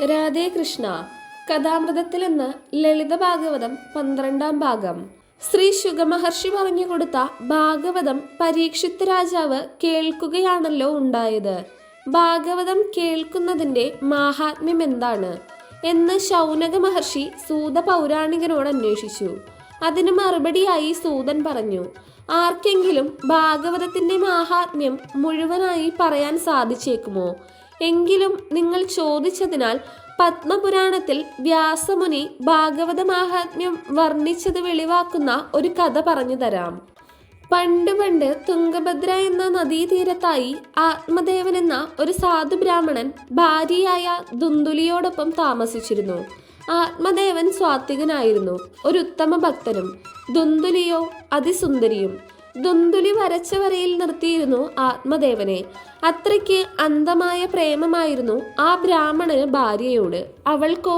രാധേ കൃഷ്ണ. കഥാമൃതത്തിൽ നിന്ന് ലളിത ഭാഗവതം 12-ാം ഭാഗം. ശ്രീ ശുഗമഹർഷി പറഞ്ഞു കൊടുത്ത ഭാഗവതം പരീക്ഷിത് രാജാവ് കേൾക്കുകയാണല്ലോ ഉണ്ടായത്. ഭാഗവതം കേൾക്കുന്നതിൻ്റെ മാഹാത്മ്യം എന്താണ് എന്ന് ശൗനക മഹർഷി സൂത പൗരാണികനോട് അന്വേഷിച്ചു. അതിന് മറുപടിയായി സൂതൻ പറഞ്ഞു, ആർക്കെങ്കിലും ഭാഗവതത്തിൻ്റെ മാഹാത്മ്യം മുഴുവനായി പറയാൻ സാധിച്ചേക്കുമോ? എങ്കിലും നിങ്ങൾ ചോദിച്ചതിനാൽ പത്മപുരാണത്തിൽ വ്യാസമുനി ഭാഗവത മാഹാത്മ്യം വർണ്ണിച്ചത് വെളിവാക്കുന്ന ഒരു കഥ പറഞ്ഞു തരാം. പണ്ട് തുംഗഭദ്ര എന്ന നദീതീരത്തായി ആത്മദേവൻ എന്ന ഒരു സാധു ബ്രാഹ്മണൻ ഭാര്യയായ ദുന്ദുലിയോടൊപ്പം താമസിച്ചിരുന്നു. ആത്മദേവൻ സ്വാത്വികനായിരുന്നു, ഒരു ഉത്തമ ഭക്തനും. ദുന്ദുലിയോ അതിസുന്ദരിയും. ദുന്ദുലി വരച്ച വരയിൽ നിർത്തിയിരുന്നു ആത്മദേവനെ. അത്രയ്ക്ക് അന്ധമായ പ്രേമമായിരുന്നു ആ ബ്രാഹ്മണന് ഭാര്യയോട്. അവൾക്കോ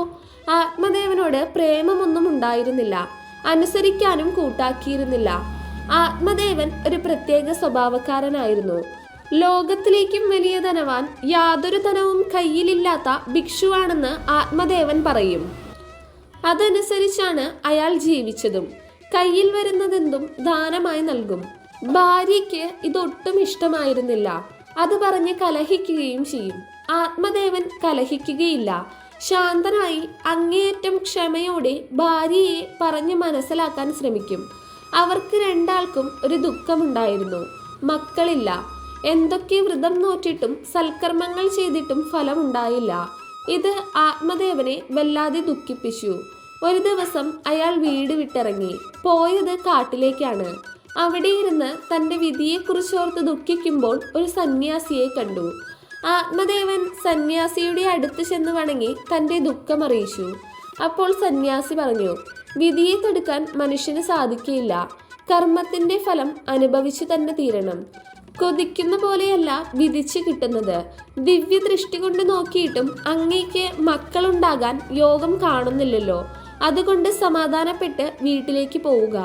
ആത്മദേവനോട് പ്രേമമൊന്നും ഉണ്ടായിരുന്നില്ല, അനുസരിക്കാനും കൂട്ടാക്കിയിരുന്നില്ല. ആത്മദേവൻ ഒരു പ്രത്യേക സ്വഭാവക്കാരനായിരുന്നു. ലോകത്തിലേക്കും വലിയ ധനവാൻ, യാതൊരു ധനവും കയ്യിലില്ലാത്ത ഭിക്ഷുവാണെന്ന് ആത്മദേവൻ പറയും. അതനുസരിച്ചാണ് അയാൾ ജീവിച്ചതും. കയ്യിൽ വരുന്നതെന്തും ദാനമായി നൽകും. ഭാര്യയ്ക്ക് ഇതൊട്ടും ഇഷ്ടമായിരുന്നില്ല. അത് പറഞ്ഞ് കലഹിക്കുകയും ചെയ്യും. ആത്മദേവൻ കലഹിക്കുകയില്ല. ശാന്തനായി അങ്ങേയറ്റം ക്ഷമയോടെ ഭാര്യയെ പറഞ്ഞ് മനസ്സിലാക്കാൻ ശ്രമിക്കും. അവർക്ക് രണ്ടാൾക്കും ഒരു ദുഃഖമുണ്ടായിരുന്നു, മക്കളില്ല. എന്തൊക്കെ വ്രതം നോറ്റിട്ടും സൽക്കർമ്മങ്ങൾ ചെയ്തിട്ടും ഫലമുണ്ടായില്ല. ഇത് ആത്മദേവനെ വല്ലാതെ ദുഃഖിപ്പിച്ചു. ഒരു ദിവസം അയാൾ വീട് വിട്ടിറങ്ങി. പോയത് കാട്ടിലേക്കാണ്. അവിടെ ഇരുന്ന് തൻ്റെ വിധിയെക്കുറിച്ചോർത്ത് ദുഃഖിക്കുമ്പോൾ ഒരു സന്യാസിയെ കണ്ടു. ആത്മദേവൻ സന്യാസിയുടെ അടുത്ത് ചെന്ന് വണങ്ങി തൻ്റെ ദുഃഖം അറിയിച്ചു. അപ്പോൾ സന്യാസി പറഞ്ഞു, വിധിയെ തടുക്കാൻ മനുഷ്യന് സാധിക്കില്ല. കർമ്മത്തിൻ്റെ ഫലം അനുഭവിച്ചു തന്നെ തീരണം. കൊതിക്കുന്ന പോലെയല്ല വിധിച്ചു കിട്ടുന്നത്. ദിവ്യ ദൃഷ്ടി കൊണ്ട് നോക്കിയിട്ടും അങ്ങേക്ക് മക്കളുണ്ടാകാൻ യോഗം കാണുന്നില്ലല്ലോ. അതുകൊണ്ട് സമാധാനപ്പെട്ട് വീട്ടിലേക്ക് പോവുക.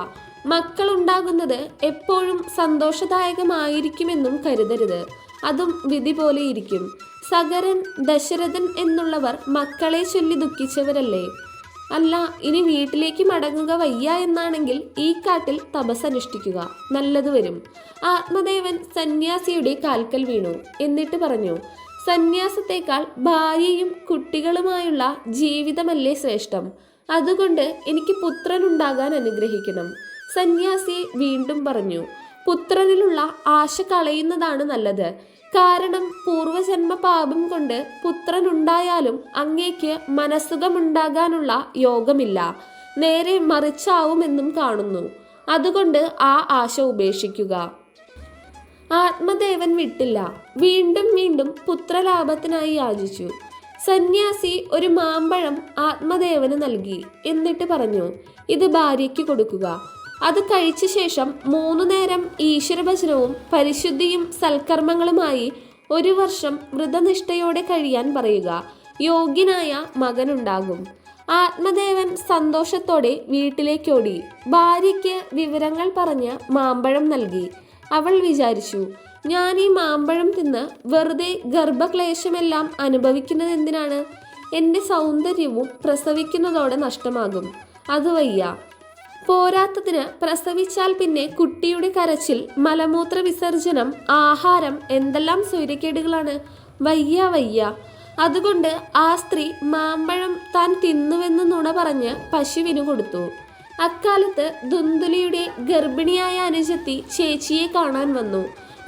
മക്കളുണ്ടാകുന്നത് എപ്പോഴും സന്തോഷദായകമായിരിക്കുമെന്നും കരുതരുത്. അതും വിധി പോലെ ഇരിക്കും. സഗരൻ, ദശരഥൻ എന്നുള്ളവർ മക്കളെ ചൊല്ലി ദുഃഖിച്ചവരല്ലേ? അല്ല, ഇനി വീട്ടിലേക്ക് മടങ്ങുക വയ്യ എന്നാണെങ്കിൽ ഈ കാട്ടിൽ തപസ്സനുഷ്ഠിക്കുക, നല്ലത് വരും. ആത്മദേവൻ സന്യാസിയുടെ കാൽക്കൽ വീണു. എന്നിട്ട് പറഞ്ഞു, സന്യാസത്തേക്കാൾ ഭാര്യയും കുട്ടികളുമായുള്ള ജീവിതമല്ലേ ശ്രേഷ്ഠം. അതുകൊണ്ട് എനിക്ക് പുത്രനുണ്ടാകാൻ അനുഗ്രഹിക്കണം. സന്യാസി വീണ്ടും പറഞ്ഞു, പുത്രനിലുള്ള ആശ കളയുന്നതാണ് നല്ലത്. കാരണം പൂർവജന്മ പാപം കൊണ്ട് പുത്രനുണ്ടായാലും അങ്ങേക്ക് മനസ്സുഖമുണ്ടാകാനുള്ള യോഗമില്ല. നേരെ മറിച്ചാവുമെന്നും കാണുന്നു. അതുകൊണ്ട് ആ ആശ ഉപേക്ഷിക്കുക. ആത്മദേവൻ വിട്ടില്ല. വീണ്ടും പുത്രലാഭത്തിനായി യാചിച്ചു. സന്യാസി ഒരു മാമ്പഴം ആത്മദേവന് നൽകി. എന്നിട്ട് പറഞ്ഞു, ഇത് ഭാര്യയ്ക്ക് കൊടുക്കുക. അത് കഴിച്ച ശേഷം 3 നേരം ഈശ്വരഭജനവും പരിശുദ്ധിയും സൽക്കർമ്മങ്ങളുമായി 1 വർഷം വ്രതനിഷ്ഠയോടെ കഴിയാൻ പറയുക. യോഗ്യനായ മകനുണ്ടാകും. ആത്മദേവൻ സന്തോഷത്തോടെ വീട്ടിലേക്കോടി. ഭാര്യയ്ക്ക് വിവരങ്ങൾ പറഞ്ഞ് മാമ്പഴം നൽകി. അവൾ വിചാരിച്ചു, ഞാൻ ഈ മാമ്പഴം തിന്ന് വെറുതെ ഗർഭക്ലേശമെല്ലാം അനുഭവിക്കുന്നത് എന്തിനാണ്? എൻ്റെ സൗന്ദര്യവും പ്രസവിക്കുന്നതോടെ നഷ്ടമാകും. അത് വയ്യ. പോരാത്തതിന് പ്രസവിച്ചാൽ പിന്നെ കുട്ടിയുടെ കരച്ചിൽ, മലമൂത്ര വിസർജനം, ആഹാരം, എന്തെല്ലാം സ്വൈര്യക്കേടുകളാണ്. വയ്യ. അതുകൊണ്ട് ആ സ്ത്രീ മാമ്പഴം താൻ തിന്നുവെന്ന് നുണ പറഞ്ഞ് പശുവിന് കൊടുത്തു. അക്കാലത്ത് ദുന്ദുലിയുടെ ഗർഭിണിയായ അനുജത്തി ചേച്ചിയെ കാണാൻ വന്നു.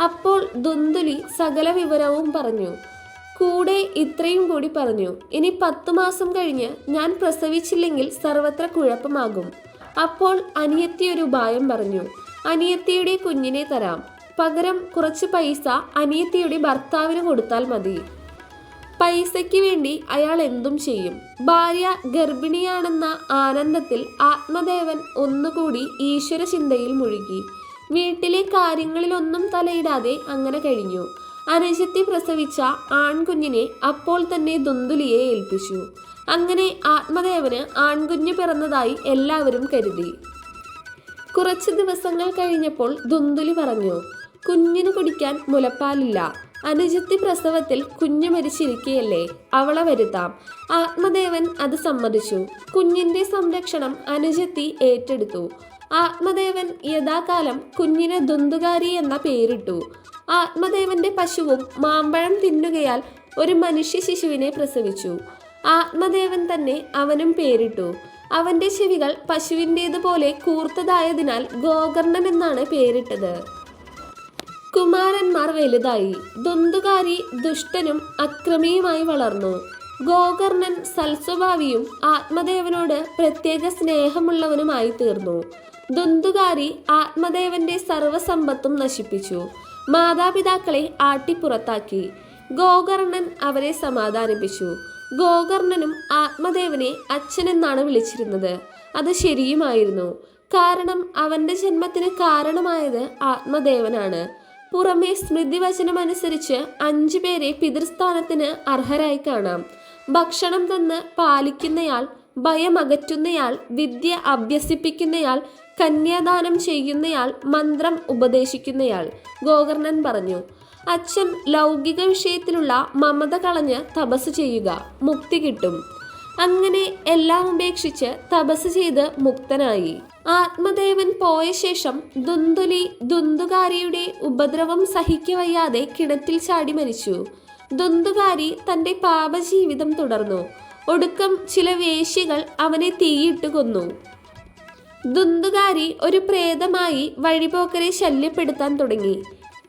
അപ്പോൾ ദുന്ദുലി സകല വിവരവും പറഞ്ഞു. കൂടെ ഇത്രയും കൂടി പറഞ്ഞു, ഇനി 10 മാസം കഴിഞ്ഞ് ഞാൻ പ്രസവിച്ചില്ലെങ്കിൽ സർവത്ര കുഴപ്പമാകും. അപ്പോൾ അനിയത്തി ഒരു ഉപായം പറഞ്ഞു. അനിയത്തിയുടെ കുഞ്ഞിനെ തരാം. പകരം കുറച്ച് പൈസ അനിയത്തിയുടെ ഭർത്താവിന് കൊടുത്താൽ മതി. പൈസയ്ക്ക് വേണ്ടി അയാൾ എന്തും ചെയ്യും. ഭാര്യ ഗർഭിണിയാണെന്ന ആനന്ദത്തിൽ ആത്മദേവൻ ഒന്നുകൂടി ഈശ്വര ചിന്തയിൽ മുഴുകി. വീട്ടിലെ കാര്യങ്ങളിലൊന്നും തലയിടാതെ അങ്ങനെ കഴിഞ്ഞു. അനുജത്തി പ്രസവിച്ച ആൺകുഞ്ഞിനെ അപ്പോൾ തന്നെ ദുന്ദുലിയെ ഏൽപ്പിച്ചു. അങ്ങനെ ആത്മദേവന് ആൺകുഞ്ഞ് പിറന്നതായി എല്ലാവരും കരുതി. കുറച്ച് ദിവസങ്ങൾ കഴിഞ്ഞപ്പോൾ ദുന്ദുലി പറഞ്ഞു, കുഞ്ഞിന് കുടിക്കാൻ മുലപ്പാലില്ല. അനുജത്തി പ്രസവത്തിൽ കുഞ്ഞു മരിച്ചിരിക്കുകയല്ലേ, അവളെ വരുത്താം. ആത്മദേവൻ അത് സമ്മതിച്ചു. കുഞ്ഞിന്റെ സംരക്ഷണം അനുജത്തി ഏറ്റെടുത്തു. ആത്മദേവൻ യഥാകാലം കുഞ്ഞിന് ദുന്ദുകാരി എന്ന പേരിട്ടു. ആത്മദേവന്റെ പശുവും മാമ്പഴം തിന്നുകയാൽ ഒരു മനുഷ്യ ശിശുവിനെ പ്രസവിച്ചു. ആത്മദേവൻ തന്നെ അവനും പേരിട്ടു. അവന്റെ ചെവികൾ പശുവിൻ്റേതുപോലെ കൂർത്തതായതിനാൽ ഗോകർണൻ എന്നാണ് പേരിട്ടത്. കുമാരന്മാർ വലുതായി. ദുന്ദുകാരി ദുഷ്ടനും അക്രമിയുമായി വളർന്നു. ഗോകർണൻ സൽസ്വഭാവിയും ആത്മദേവനോട് പ്രത്യേക സ്നേഹമുള്ളവനുമായി തീർന്നു. ദുന്ദുകാരി ആത്മദേവന്റെ സർവസമ്പത്തും നശിപ്പിച്ചു. മാതാപിതാക്കളെ ആട്ടിപ്പുറത്താക്കി. ഗോകർണൻ അവരെ സമാധാനിപ്പിച്ചു. ഗോകർണനും ആത്മദേവനെ അച്ഛനെന്നാണ് വിളിച്ചിരുന്നത്. അത് ശരിയുമായിരുന്നു. കാരണം അവന്റെ ജന്മത്തിന് കാരണമായത് ആത്മദേവനാണ്. പുറമെ സ്മൃതിവചനമനുസരിച്ച് 5 പേരെ പിതൃസ്ഥാനത്തിന് അർഹരായി കാണാം. ഭക്ഷണം തന്ന് പാലിക്കുന്നയാൾ, ഭയമകറ്റുന്നയാൾ, വിദ്യ അഭ്യസിപ്പിക്കുന്നയാൾ, കന്യാദാനം ചെയ്യുന്നയാൾ, മന്ത്രം ഉപദേശിക്കുന്നയാൾ. ഗോകർണൻ പറഞ്ഞു, അച്ഛൻ ലൗകിക വിഷയത്തിലുള്ള മമത കളഞ്ഞ് തപസ് ചെയ്യുക, മുക്തി കിട്ടും. അങ്ങനെ എല്ലാം ഉപേക്ഷിച്ച് തപസ് ചെയ്ത് മുക്തനായി. ആത്മദേവൻ പോയ ശേഷം ദുന്ദുലി ദുന്ദുകാരിയുടെ ഉപദ്രവം സഹിക്കവയ്യാതെ കിണറ്റിൽ ചാടി മരിച്ചു. ദുന്ദുകാരി തന്റെ പാപജീവിതം തുടർന്നു. ഒടുക്കം ചില വേശ്യകൾ അവനെ തീയിട്ട് കൊന്നു. ദുന്ദുകാരി ഒരു പ്രേതമായി വഴിപോക്കരെ ശല്യപ്പെടുത്താൻ തുടങ്ങി.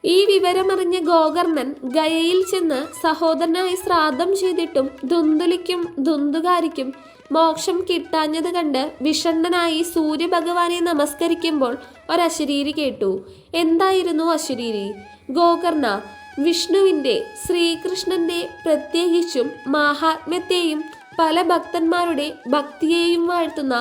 ഈ വിവരമറിഞ്ഞ ഗോകർണൻ ഗയയിൽ ചെന്ന് സഹോദരനായി ശ്രാദ്ധം ചെയ്തിട്ടും ദുന്ദുലിക്കും ദുന്ദുകാരിക്കും മോക്ഷം കിട്ടാഞ്ഞത് കണ്ട് വിഷണ്ണനായി സൂര്യഭഗവാനെ നമസ്കരിക്കുമ്പോൾ ഒരശരീരി കേട്ടു. എന്തായിരുന്നു അശരീരി? ഗോകർണ, വിഷ്ണുവിൻ്റെ, ശ്രീകൃഷ്ണന്റെ പ്രത്യേകിച്ചും മാഹാത്മ്യത്തെയും പല ഭക്തന്മാരുടെ ഭക്തിയെയും വാഴ്ത്തുന്ന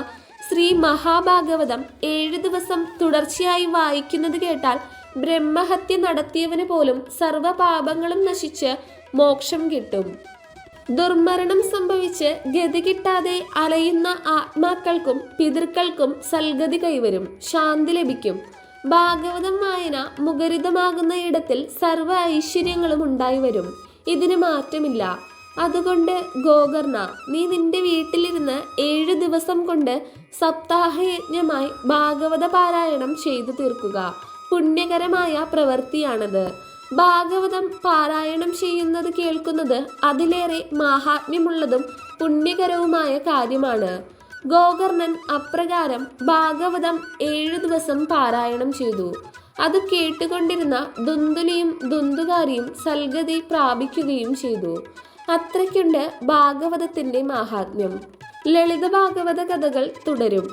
ശ്രീ മഹാഭാഗവതം 7 ദിവസം തുടർച്ചയായി വായിക്കുന്നത് കേട്ടാൽ ബ്രഹ്മഹത്യ നടത്തിയവന് പോലും സർവപാപങ്ങളും നശിച്ച് മോക്ഷം കിട്ടും. ദുർമരണം സംഭവിച്ച് ഗതി കിട്ടാതെ അലയുന്ന ആത്മാക്കൾക്കും പിതൃക്കൾക്കും സൽഗതി കൈവരും, ശാന്തി ലഭിക്കും. ഭാഗവതം വായന മുഖരിതമാകുന്ന ഇടത്തിൽ സർവ്വ ഐശ്വര്യങ്ങളും ഉണ്ടായി വരും. ഇതിന് മാറ്റമില്ല. അതുകൊണ്ട് ഗോകർണ, നീ നിന്റെ വീട്ടിലിരുന്ന് 7 ദിവസം കൊണ്ട് സപ്താഹയജ്ഞമായി ഭാഗവത പാരായണം ചെയ്തു തീർക്കുക. പുണ്യകരമായ പ്രവൃത്തിയാണത്. ഭാഗവതം പാരായണം ചെയ്യുന്നത് കേൾക്കുന്നത് അതിലേറെ മാഹാത്മ്യമുള്ളതും പുണ്യകരവുമായ കാര്യമാണ്. ഗോകർണൻ അപ്രകാരം ഭാഗവതം 7 ദിവസം പാരായണം ചെയ്തു. അത് കേട്ടുകൊണ്ടിരുന്ന ദുന്ദുലിയും ദുന്ദുകാരിയും സൽഗതി പ്രാപിക്കുകയും ചെയ്തു. അത്രയ്ക്കുണ്ട് ഭാഗവതത്തിന്റെ മാഹാത്മ്യം. ലളിത ഭാഗവത കഥകൾ തുടരും.